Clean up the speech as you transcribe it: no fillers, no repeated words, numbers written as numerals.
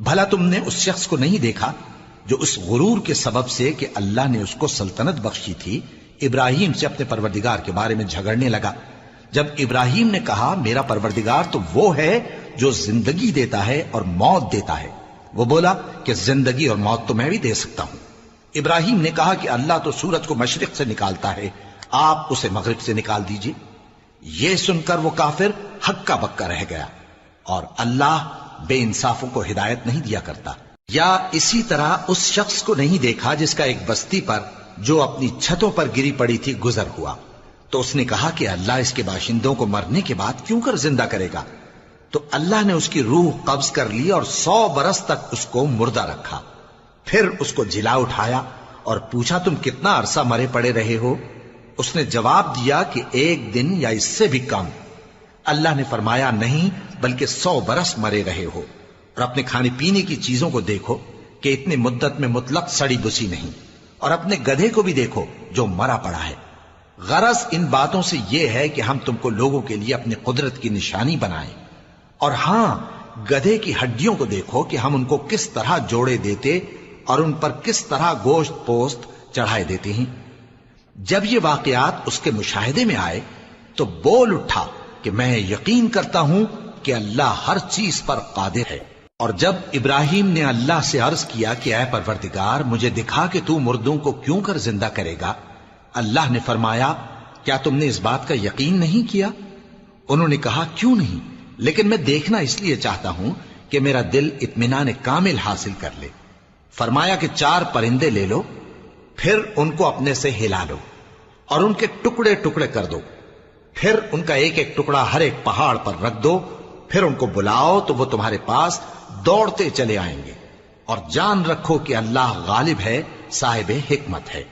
بھلا تم نے اس شخص کو نہیں دیکھا جو اس غرور کے سبب سے کہ اللہ نے اس کو سلطنت بخشی تھی ابراہیم سے اپنے پروردگار کے بارے میں جھگڑنے لگا؟ جب ابراہیم نے کہا میرا پروردگار تو وہ ہے جو زندگی دیتا ہے اور موت دیتا ہے، وہ بولا کہ زندگی اور موت تو میں بھی دے سکتا ہوں۔ ابراہیم نے کہا کہ اللہ تو سورج کو مشرق سے نکالتا ہے، آپ اسے مغرب سے نکال دیجئے۔ یہ سن کر وہ کافر ہکا بکا رہ گیا، اور اللہ بے انصافوں کو ہدایت نہیں دیا کرتا۔ یا اسی طرح اس شخص کو نہیں دیکھا جس کا ایک بستی پر جو اپنی چھتوں پر گری پڑی تھی گزر ہوا، تو اس نے کہا کہ اللہ اس کے باشندوں کو مرنے کے بعد کیوں کر زندہ کرے گا؟ تو اللہ نے اس کی روح قبض کر لی اور 100 برس تک اس کو مردہ رکھا، پھر اس کو جلا اٹھایا اور پوچھا تم کتنا عرصہ مرے پڑے رہے ہو؟ اس نے جواب دیا کہ 1 دن یا اس سے بھی کم۔ اللہ نے فرمایا نہیں بلکہ 100 برس مرے رہے ہو، اور اپنے کھانے پینے کی چیزوں کو دیکھو کہ اتنی مدت میں مطلق سڑی بسی نہیں، اور اپنے گدھے کو بھی دیکھو جو مرا پڑا ہے۔ غرض ان باتوں سے یہ ہے کہ ہم تم کو لوگوں کے لیے اپنی قدرت کی نشانی بنائیں، اور ہاں گدھے کی ہڈیوں کو دیکھو کہ ہم ان کو کس طرح جوڑے دیتے اور ان پر کس طرح گوشت پوست چڑھائے دیتے ہیں۔ جب یہ واقعات اس کے مشاہدے میں آئے تو بول اٹھا کہ میں یقین کرتا ہوں کہ اللہ ہر چیز پر قادر ہے۔ اور جب ابراہیم نے اللہ سے عرض کیا کہ اے پروردگار مجھے دکھا کہ تو مردوں کو کیوں کر زندہ کرے گا، اللہ نے فرمایا کیا تم نے اس بات کا یقین نہیں کیا؟ انہوں نے کہا کیوں نہیں، لیکن میں دیکھنا اس لیے چاہتا ہوں کہ میرا دل اطمینان کامل حاصل کر لے۔ فرمایا کہ 4 پرندے لے لو، پھر ان کو اپنے سے ہلا لو اور ان کے ٹکڑے ٹکڑے کر دو، پھر ان کا ایک ایک ٹکڑا ہر ایک پہاڑ پر رکھ دو، پھر ان کو بلاؤ تو وہ تمہارے پاس دوڑتے چلے آئیں گے، اور جان رکھو کہ اللہ غالب ہے، صاحب حکمت ہے۔